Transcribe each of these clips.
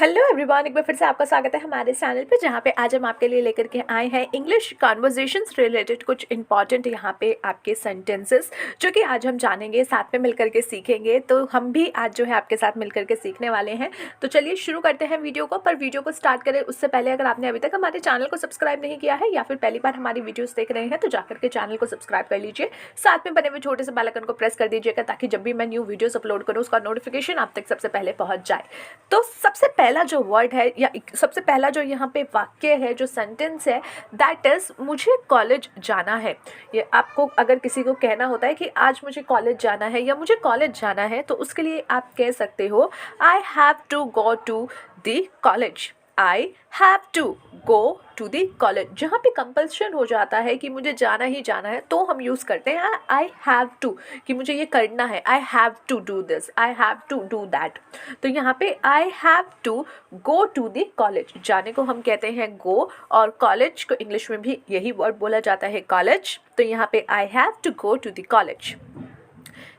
Hello everyone, एक बार फिर से आपका स्वागत है हमारे चैनल पे, जहाँ पे आज हम आपके लिए लेकर के आए हैं इंग्लिश कॉन्वर्जेशंस रिलेटेड कुछ इंपॉर्टेंट यहाँ पे आपके सेंटेंसेस, जो कि आज हम जानेंगे, साथ में मिलकर के सीखेंगे। तो हम भी आज जो है आपके साथ मिलकर के सीखने वाले हैं। तो चलिए शुरू करते हैं वीडियो को। पर वीडियो को स्टार्ट करें उससे पहले अगर आपने अभी तक हमारे चैनल को सब्सक्राइब नहीं किया है या फिर पहली बार हमारी वीडियोज़ देख रहे हैं तो जाकर के चैनल को सब्सक्राइब कर लीजिए। साथ में बने हुए छोटे से बेल आइकन को प्रेस कर दीजिएगा ताकि जब भी मैं न्यू वीडियोज़ अपलोड करूँ उसका नोटिफिकेशन आप तक सबसे पहले पहुँच जाए। तो सबसे पहला जो वर्ड है या सबसे पहला जो यहाँ पे वाक्य है, जो सेंटेंस है, दैट इज़ मुझे कॉलेज जाना है। ये आपको अगर किसी को कहना होता है कि आज मुझे कॉलेज जाना है या मुझे कॉलेज जाना है, तो उसके लिए आप कह सकते हो I have to go to the college. I have to go to the college. जहाँ पे कंपल्शन हो जाता है कि मुझे जाना ही जाना है तो हम यूज़ करते हैं आई हैव टू, कि मुझे ये करना है, I have to do this, I have to do that. तो यहाँ पे I have to go to the college, जाने को हम कहते हैं गो, और कॉलेज को इंग्लिश में भी यही वर्ड बोला जाता है कॉलेज। तो यहाँ पे I have to go to the college.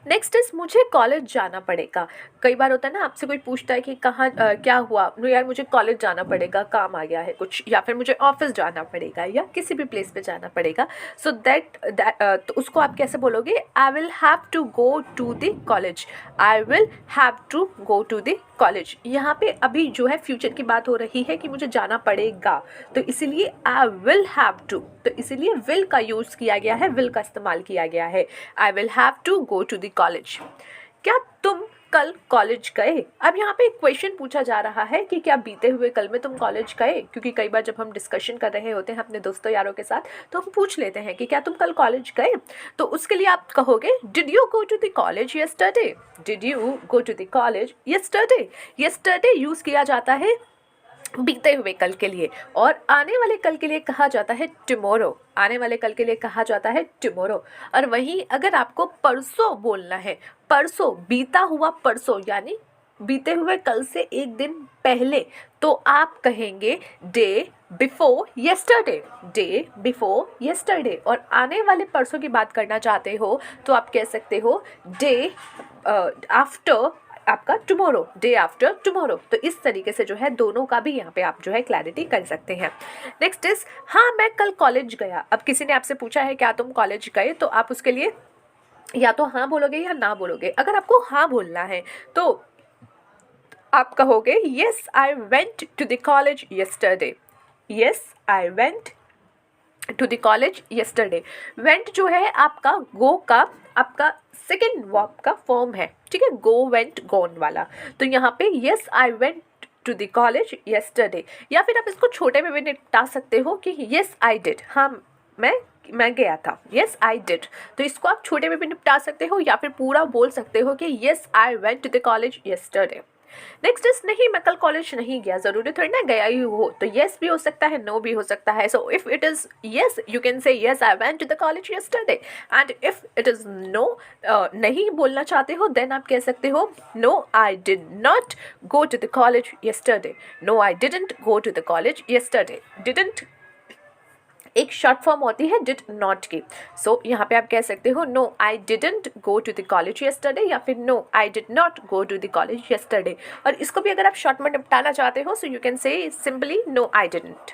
Next is मुझे कॉलेज जाना पड़ेगा। कई बार होता है ना, आपसे कोई पूछता है कि कहाँ क्या हुआ, नो यार मुझे कॉलेज जाना पड़ेगा, काम आ गया है कुछ, या फिर मुझे ऑफिस जाना पड़ेगा या किसी भी प्लेस पे जाना पड़ेगा। सो दैट तो उसको आप कैसे बोलोगे? I will have to go to the college. I will have to go to the college. यहाँ पे अभी जो है फ्यूचर की बात हो रही है कि मुझे जाना पड़ेगा, तो इसीलिए आई विल हैव टू, तो इसीलिए विल का यूज़ किया गया है, विल का इस्तेमाल किया गया है। I will have to go to the college. क्या तुम कल कॉलेज गए? अब यहाँ पे एक क्वेश्चन पूछा जा रहा है कि क्या बीते हुए कल में तुम कॉलेज गए, क्योंकि कई बार जब हम डिस्कशन कर रहे होते हैं अपने दोस्तों यारों के साथ तो हम पूछ लेते हैं कि क्या तुम कल कॉलेज गए। तो उसके लिए आप कहोगे did you go to the college yesterday. Did you go to the college yesterday. Yesterday use किया जाता है बीते हुए कल के लिए, और आने वाले कल के लिए कहा जाता है टुमारो। आने वाले कल के लिए कहा जाता है टुमारो। और वहीं अगर आपको परसों बोलना है, परसों, बीता हुआ परसों, यानी बीते हुए कल से एक दिन पहले, तो आप कहेंगे day before yesterday. Day before yesterday. और आने वाले परसों की बात करना चाहते हो तो आप कह सकते हो डे आफ्टर आपका टुमारो, डे आफ्टर टुमारो। तो इस तरीके से जो है दोनों का भी यहाँ पे आप जो है क्लैरिटी कर सकते हैं। नेक्स्ट इज हाँ मैं कल कॉलेज गया। अब किसी ने आपसे पूछा है क्या तुम कॉलेज गए, तो आप उसके लिए या तो हाँ बोलोगे या ना बोलोगे। अगर आपको हाँ बोलना है तो आप कहोगे yes I went to the college yesterday. Yes I went to the college yesterday. Went जो है आपका गो का आपका सेकेंड वर्ब का फॉर्म है, ठीक है, गो वेंट गॉन वाला। तो यहाँ पे yes I went to the college yesterday. या फिर आप इसको छोटे में भी निपटा सकते हो कि येस आई डिड, हाँ मैं गया था, येस आई डिड। तो इसको आप छोटे में भी निपटा सकते हो या फिर पूरा बोल सकते हो कि yes I went to the college yesterday. Next is नहीं मैं कल कॉलेज नहीं गया। ज़रूरी थोड़ी ना गया ही हो, तो येस भी हो सकता है, नो भी हो सकता है। So if it is yes you can say yes I went to the college yesterday, and if it is no, नहीं बोलना चाहते हो, देन आप कह सकते हो no I did not go to the college yesterday. No I didn't go to the college yesterday. Didn't एक short form होती है डिड नॉट की। सो यहाँ पे आप कह सकते हो no I didn't go to the college yesterday, या फिर no I did not go to the college yesterday. और इसको भी अगर आप शॉर्ट में निपटाना चाहते हो so you can say simply no I didn't.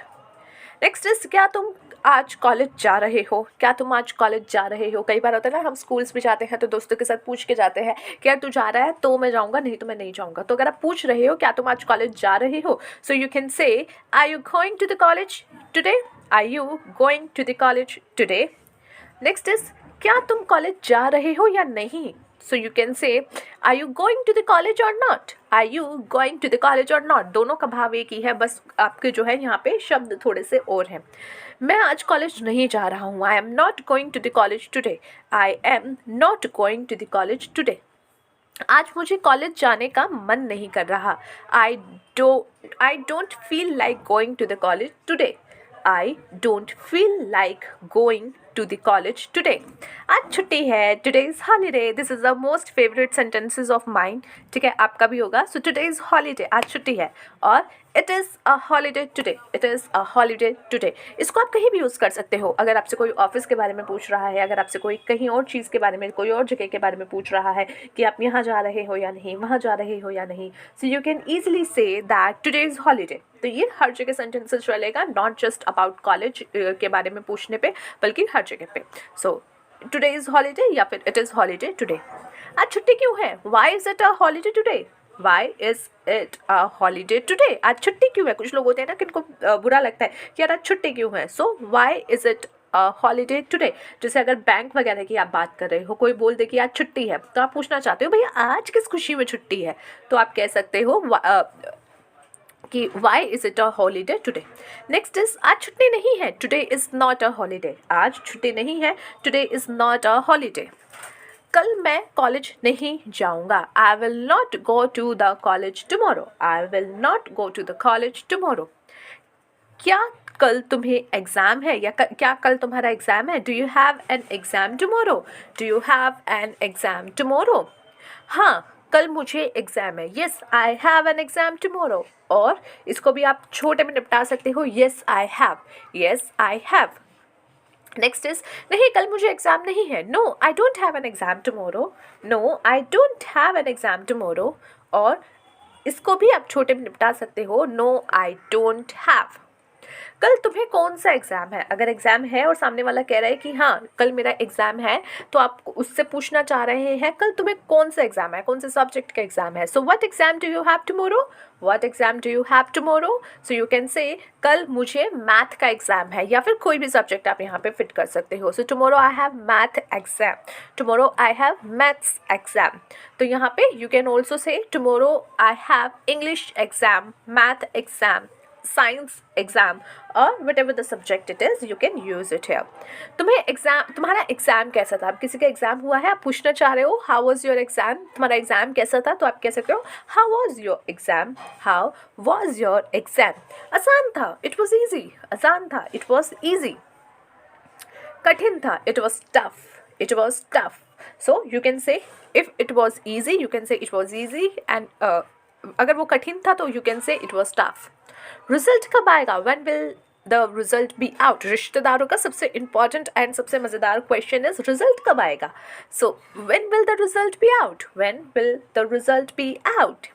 Next is क्या तुम आज कॉलेज जा रहे हो। क्या तुम आज कॉलेज जा रहे हो? कई बार होता है ना, हम स्कूल्स में जाते हैं तो दोस्तों के साथ पूछ के जाते हैं कि यार तू जा रहा है तो मैं जाऊँगा, नहीं तो मैं नहीं जाऊँगा। तो अगर आप पूछ रहे हो क्या तुम आज कॉलेज जा रहे हो, so you can say are you going to the college today. Are you going to the college today. Next is क्या तुम कॉलेज जा रहे हो या नहीं, so you can say are you going to the college or not. Are you going to the college or not, दोनों का भाव एक ही है, बस आपके जो है यहाँ पे शब्द थोड़े से और हैं। मैं आज कॉलेज नहीं जा रहा हूँ। I am not going to the college today. I am not going to the college today. आज मुझे कॉलेज जाने का मन नहीं कर रहा। I don't feel like going to the college today. I don't feel like going to the college today. आज छुट्टी है, today is holiday. This is the most favorite sentences of mine. ठीक है, आपका भी होगा. So today is holiday. आज छुट्टी है और it is a holiday today. It is a holiday today. इसको आप कहीं भी यूज़ कर सकते हो. अगर आपसे कोई ऑफिस के बारे में पूछ रहा है, अगर आपसे कोई कहीं और चीज़ के बारे में, कोई और जगह के बारे में पूछ रहा है कि आप यहाँ जा रहे हो या नहीं, वहाँ जा रहे हो या नहीं. So you can easily say that today is holiday. तो ये हर जगह सेंटेंसेस चलेगा, नॉट जस्ट अबाउट कॉलेज के बारे में पूछने पे, बल्कि हर जगह पे. सो टुडे इज़ हॉलीडे या फिर इट इज़ हॉलीडे टुडे. आज छुट्टी क्यों है? Why is it a holiday today? Why is it a holiday today? आज छुट्टी क्यों है? कुछ लोग होते हैं ना कि इनको बुरा लगता है कि यार आज छुट्टी क्यों है. So why is it holiday today. जैसे अगर बैंक वगैरह की आप बात कर रहे हो, कोई बोल दे कि आज छुट्टी है, तो आप पूछना चाहते हो भैया आज किस खुशी में छुट्टी है, तो आप कह सकते हो कि why is it a holiday today. Next is आज छुट्टी नहीं है. Today is not a holiday. आज छुट्टी नहीं है. Today is not a holiday. कल मैं कॉलेज नहीं जाऊंगा. I will not go to the college tomorrow. I will not go to the college tomorrow. क्या कल तुम्हें एग्ज़ाम है या क्या कल तुम्हारा एग्ज़ाम है? Do you have an exam tomorrow? Do you have an exam tomorrow? हाँ, कल मुझे एग्ज़ाम है. Yes I have an exam tomorrow. और इसको भी आप छोटे में निपटा सकते हो. Yes I have. Yes I have. Next is नहीं कल मुझे एग्ज़ाम नहीं है. No I don't have an exam tomorrow. No I don't have an exam tomorrow. और इसको भी आप छोटे में निपटा सकते हो. No I don't have. कल तुम्हें कौन सा एग्ज़ाम है? अगर एग्ज़ाम है और सामने वाला कह रहा है कि हाँ कल मेरा एग्ज़ाम है, तो आप उससे पूछना चाह रहे हैं कल तुम्हें कौन सा एग्ज़ाम है, कौन से सब्जेक्ट का एग्ज़ाम है. So what exam do you have tomorrow? What exam do you have tomorrow? So you can से कल मुझे मैथ का एग्ज़ाम है, या फिर कोई भी सब्जेक्ट आप यहाँ पे फिट कर सकते हो. So tomorrow I have math exam. Tomorrow I have maths exam. तो यहाँ पे you can also say tomorrow I have English exam, math exam, science exam, और whatever the subject it is you can use it here. तुम्हारा exam कैसा था? आप किसी का एग्ज़ाम हुआ है, आप पूछना चाह रहे हो how was your exam, तुम्हारा एग्ज़ाम कैसा था, तो आप कह सकते हो how was your exam, how was your exam. आसान था, it was easy. आसान था, it was easy. कठिन था, it was tough. It was tough. So you can say if it was easy you can say it was easy, and अगर वो कठिन था तो you can say it was tough. Result कब आएगा? When will the result be out? रिश्तेदारों का सबसे इंपॉर्टेंट एंड सबसे मज़ेदार क्वेश्चन इज रिजल्ट कब आएगा. So when will the result be out? When will the result be out?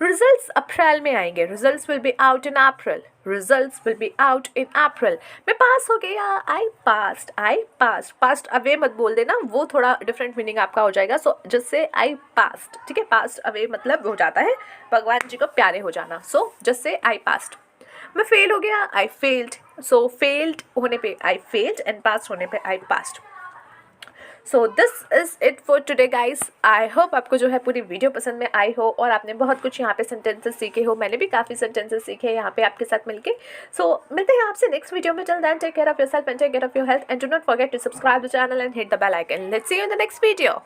Results अप्रैल में आएंगे. Results will be out in April. Results will be out in April. मैं pass हो गया. I passed. I passed. Passed away मत बोल देना, वो थोड़ा डिफरेंट मीनिंग आपका हो जाएगा. So just say I passed. ठीक है, पास्ट अवे मतलब हो जाता है भगवान जी को प्यारे हो जाना. So just say I passed. मैं फेल हो गया. I failed. सो फेल्ड होने पे आई फेल्ड एंड पास होने पे I passed. So this is it for today guys. I hope आपको जो है पूरी वीडियो पसंद में आई हो और आपने बहुत कुछ यहाँ पे सेंटेंसेस सीखे हो. मैंने भी काफ़ी सेंटेंसेस सीखे यहाँ पे आपके साथ मिलके. सो मिलते हैं आपसे नेक्स्ट वीडियो में. Till then take care of yourself and take care of your health and do not forget to subscribe the channel and hit the bell icon. Let's see you in the next video.